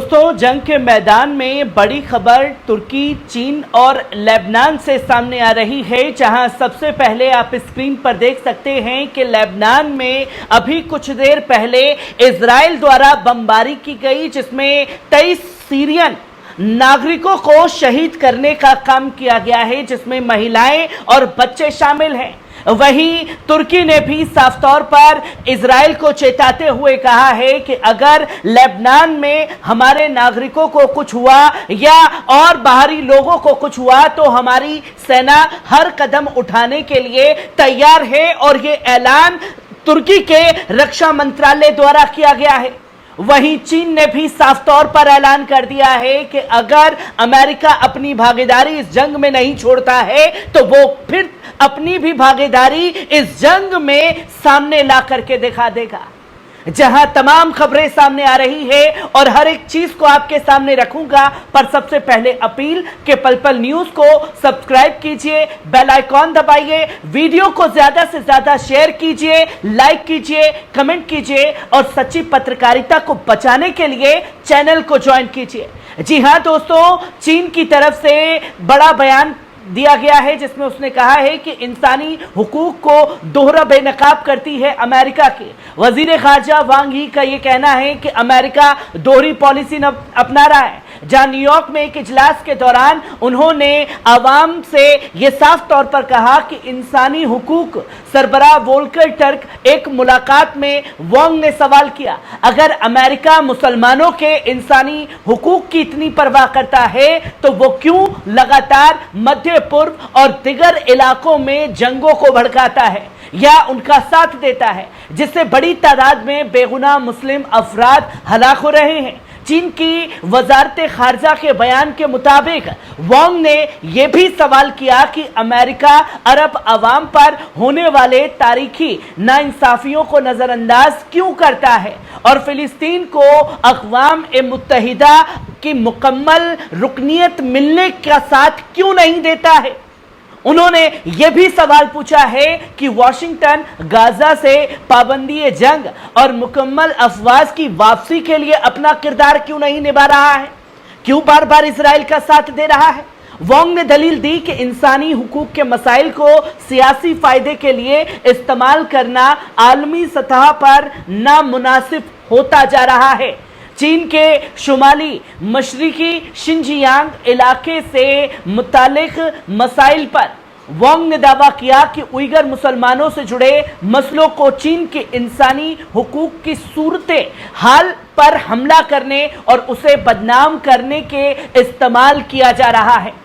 दोस्तों, जंग के मैदान में बड़ी खबर तुर्की, चीन और लेबनान से सामने आ रही है, जहां सबसे पहले आप स्क्रीन पर देख सकते हैं कि लेबनान में अभी कुछ देर पहले इजराइल द्वारा बमबारी की गई, जिसमें 23 सीरियन नागरिकों को शहीद करने का काम किया गया है, जिसमें महिलाएं और बच्चे शामिल हैं। वहीं तुर्की ने भी साफ तौर पर इजराइल को चेताते हुए कहा है कि अगर लेबनान में हमारे नागरिकों को कुछ हुआ या और बाहरी लोगों को कुछ हुआ तो हमारी सेना हर कदम उठाने के लिए तैयार है, और ये ऐलान तुर्की के रक्षा मंत्रालय द्वारा किया गया है। वहीं चीन ने भी साफ तौर पर ऐलान कर दिया है कि अगर अमेरिका अपनी भागीदारी इस जंग में नहीं छोड़ता है तो वो फिर अपनी भी भागीदारी इस जंग में सामने ला करके दिखा देगा। जहां तमाम खबरें सामने आ रही है और हर एक चीज को आपके सामने रखूंगा, पर सबसे पहले अपील कि पल पल न्यूज को सब्सक्राइब कीजिए, बेल आइकॉन दबाइए, वीडियो को ज्यादा से ज्यादा शेयर कीजिए, लाइक कीजिए, कमेंट कीजिए और सच्ची पत्रकारिता को बचाने के लिए चैनल को ज्वाइन कीजिए। जी हां दोस्तों, चीन की तरफ से बड़ा बयान दिया गया है, जिसमें उसने कहा है कि इंसानी हुकूक को दोहरा बेनकाब करती है अमेरिका की। वजीर खारजा वांग यी का यह कहना है कि अमेरिका दोहरी पॉलिसी अपना रहा है, जहां न्यूयॉर्क में एक इजलास के दौरान उन्होंने आवाम से यह साफ तौर पर कहा कि इंसानी हुकूक सरबराह वोल्कर टर्क एक मुलाकात में वांग ने सवाल किया, अगर अमेरिका मुसलमानों के इंसानी हुकूक की इतनी परवाह करता है तो वो क्यों लगातार मध्य पूर्व और दिगर इलाकों में जंगों को भड़काता है या उनका साथ देता है, जिससे बड़ी तादाद में बेगुनाह मुस्लिम अफराद हलाक हो रहे हैं। चीन की वजारत खारजा के बयान के मुताबिक वांग ने यह भी सवाल किया कि अमेरिका अरब अवाम पर होने वाले तारीखी नाइंसाफियों को नजरअंदाज क्यों करता है और फिलिस्तीन को अक़वाम मुत्तहिदा की मुकम्मल रुकनीत मिलने का साथ क्यों नहीं देता है। उन्होंने यह भी सवाल पूछा है कि वाशिंगटन गाजा से पाबंदी जंग और मुकम्मल अफवाज की वापसी के लिए अपना किरदार क्यों नहीं निभा रहा है, क्यों बार बार इजराइल का साथ दे रहा है। वांग ने दलील दी कि इंसानी हुकूक के मसाइल को सियासी फायदे के लिए इस्तेमाल करना आलमी सतह पर नामुनासिब होता जा रहा है। चीन के शुमाली मशरिकी शिनजियांग इलाके से मुतालिक मसाइल पर वांग ने दावा किया कि उइगर मुसलमानों से जुड़े मसलों को चीन के इंसानी हुकूक की सूरते हाल पर हमला करने और उसे बदनाम करने के इस्तेमाल किया जा रहा है।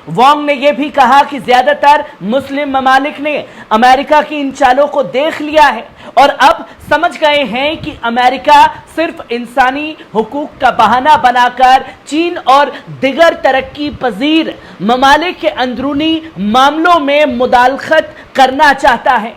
वांग ने यह भी कहा कि ज्यादातर मुस्लिम ममालिक ने अमेरिका की इन चालों को देख लिया है और अब समझ गए हैं कि अमेरिका सिर्फ इंसानी हुकूक का बहाना बनाकर चीन और दिगर तरक्की पजीर ममालिक के अंदरूनी मामलों में मुदाखलत करना चाहता है।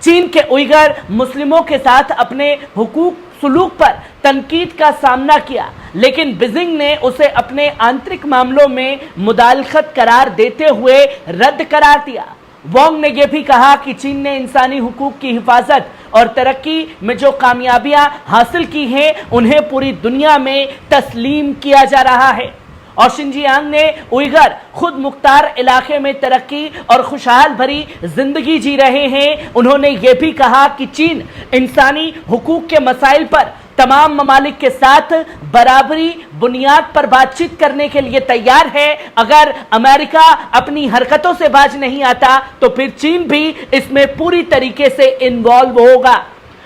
चीन के उइगर मुस्लिमों के साथ अपने हुकूक सुलूक पर तनकीद का सामना किया, लेकिन बीजिंग ने उसे अपने आंतरिक मामलों में मुदाखलत करार देते हुए रद्द करार दिया। वांग ने यह भी कहा कि चीन ने इंसानी हुकूक की हिफाजत और तरक्की में जो कामयाबियां हासिल की हैं उन्हें पूरी दुनिया में तस्लीम किया जा रहा है और शिनजियांग ने उइगर खुद मुख्तार इलाके में तरक्की और खुशहाल भरी जिंदगी जी रहे हैं। उन्होंने ये भी कहा कि चीन इंसानी हुकूक के मसाइल पर तमाम ममालिक के साथ बराबरी बुनियाद पर बातचीत करने के लिए तैयार है। अगर अमेरिका अपनी हरकतों से बाज नहीं आता तो फिर चीन भी इसमें पूरी तरीके से इन्वॉल्व होगा,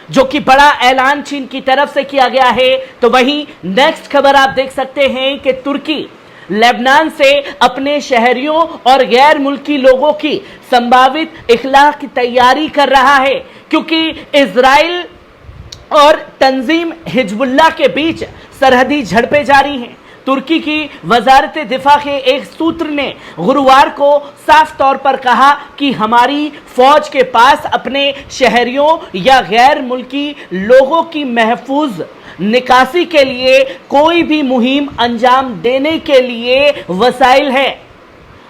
जो कि बड़ा ऐलान चीन की तरफ से किया गया है। तो वहीं नेक्स्ट खबर आप देख सकते हैं कि तुर्की लेबनान से अपने शहरियों और गैर मुल्की लोगों की संभावित इखलाह की तैयारी कर रहा है, क्योंकि इजराइल और तंजीम हिजबुल्लाह के बीच सरहदी झड़पें जारी हैं। तुर्की की वजारत दिफा के एक सूत्र ने गुरुवार को साफ तौर पर कहा कि हमारी फौज के पास अपने शहरियों या गैर मुल्की लोगों की महफूज निकासी के लिए कोई भी मुहिम अंजाम देने के लिए वसाइल है।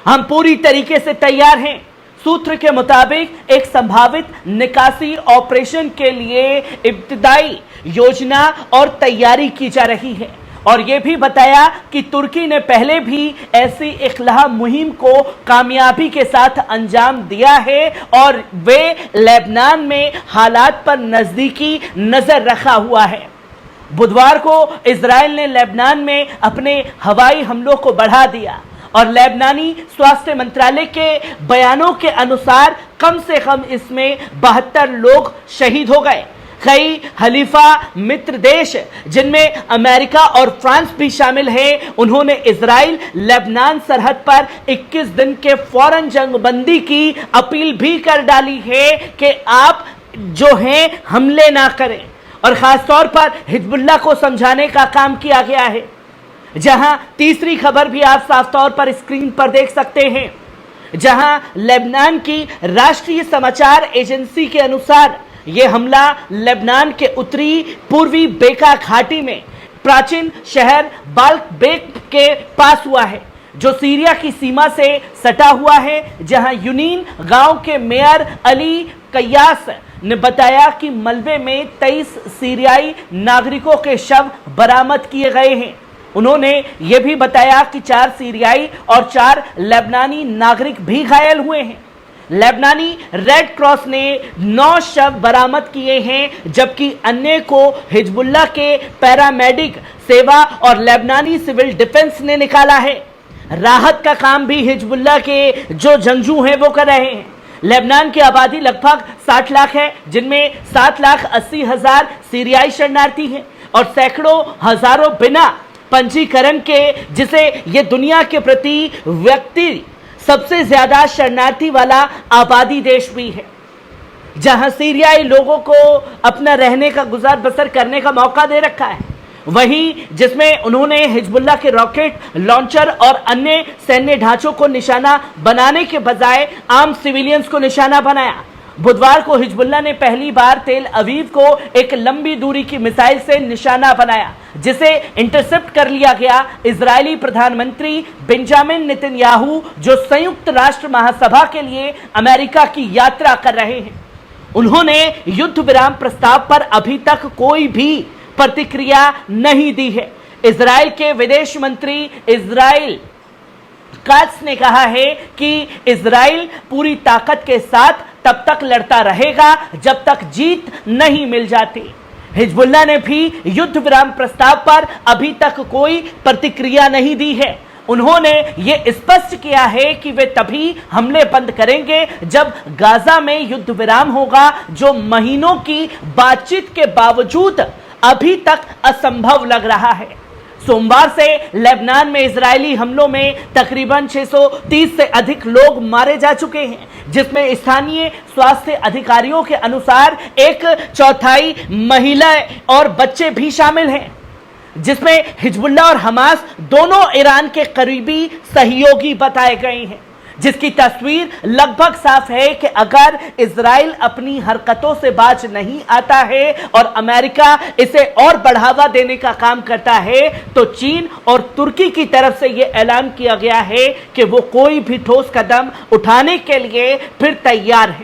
हम पूरी तरीके से तैयार हैं। सूत्र के मुताबिक एक संभावित निकासी ऑपरेशन के लिए इब्तिदाई योजना और तैयारी की जा रही है। और यह भी बताया कि तुर्की ने पहले भी ऐसी इख्लाह मुहिम को कामयाबी के साथ अंजाम दिया है और वे लेबनान में हालात पर नजदीकी नजर रखा हुआ है। बुधवार को इजराइल ने लेबनान में अपने हवाई हमलों को बढ़ा दिया और लेबनानी स्वास्थ्य मंत्रालय के बयानों के अनुसार कम से कम इसमें 72 लोग शहीद हो गए। कई हलीफा मित्र देश जिनमें अमेरिका और फ्रांस भी शामिल हैं, उन्होंने इजराइल लेबनान सरहद पर 21 दिन के फौरन जंगबंदी की अपील भी कर डाली है कि आप जो हैं हमले ना करें। और खासतौर पर हिजबुल्लाह को समझाने का काम किया गया है। जहां तीसरी खबर भी आप साफ तौर पर स्क्रीन पर देख सकते हैं, जहां लेबनान की राष्ट्रीय समाचार एजेंसी के अनुसार यह हमला लेबनान के उत्तरी पूर्वी बेका घाटी में प्राचीन शहर बाल्क बेक के पास हुआ है, जो सीरिया की सीमा से सटा हुआ है। जहां यूनीन गांव के मेयर अली कयास ने बताया कि मलबे में 23 सीरियाई नागरिकों के शव बरामद किए गए हैं। उन्होंने यह भी बताया कि 4 सीरियाई और 4 लेबनानी नागरिक भी घायल हुए हैं। लेबनानी रेड क्रॉस ने 9 शव बरामद किए हैं, जबकि अन्य को हिजबुल्लाह के पैरामेडिक सेवा और लेबनानी सिविल डिफेंस ने निकाला है। राहत का काम भी हिजबुल्लाह के जो जंगजू हैं वो कर रहे हैं। लेबनान की आबादी लगभग 60 लाख है, जिनमें 7,80,000 सीरियाई शरणार्थी हैं और सैकड़ों हजारों बिना पंजीकरण के, जिसे ये दुनिया के प्रति व्यक्ति सबसे ज्यादा शरणार्थी वाला आबादी देश भी है। जहां सीरियाई लोगों को अपना रहने का गुजार बसर करने का मौका दे रखा है, वहीं जिसमें उन्होंने हिजबुल्लाह के रॉकेट लॉन्चर और अन्य सैन्य ढांचों को निशाना बनाने के बजाय आम सिविलियंस को निशाना बनाया। बुधवार को हिजबुल्लाह ने पहली बार तेल अवीव को एक लंबी दूरी की मिसाइल से निशाना बनाया, जिसे इंटरसेप्ट कर लिया गया। इजरायली प्रधानमंत्री बेंजामिन नेतन्याहू, जो संयुक्त राष्ट्र महासभा के लिए अमेरिका की यात्रा कर रहे हैं, उन्होंने युद्ध विराम प्रस्ताव पर अभी तक कोई भी प्रतिक्रिया नहीं दी है। इजराइल के विदेश मंत्री इजराइल काट्स ने कहा है कि इजराइल पूरी ताकत के साथ तब तक लड़ता रहेगा जब तक जीत नहीं मिल जाती। हिजबुल्लाह ने भी युद्ध विराम प्रस्ताव पर अभी तक कोई प्रतिक्रिया नहीं दी है। उन्होंने ये स्पष्ट किया है कि वे तभी हमले बंद करेंगे जब गाजा में युद्ध विराम होगा, जो महीनों की बातचीत के बावजूद अभी तक असंभव लग रहा है। सोमवार से लेबनान में इजरायली हमलों में तकरीबन 630 से अधिक लोग मारे जा चुके हैं, जिसमें स्थानीय स्वास्थ्य अधिकारियों के अनुसार 1/4 महिलाएं और बच्चे भी शामिल हैं, जिसमें हिजबुल्लाह और हमास दोनों ईरान के करीबी सहयोगी बताए गए हैं। जिसकी तस्वीर लगभग साफ है कि अगर इजराइल अपनी हरकतों से बाज नहीं आता है और अमेरिका इसे और बढ़ावा देने का काम करता है, तो चीन और तुर्की की तरफ से यह ऐलान किया गया है कि वो कोई भी ठोस कदम उठाने के लिए फिर तैयार है।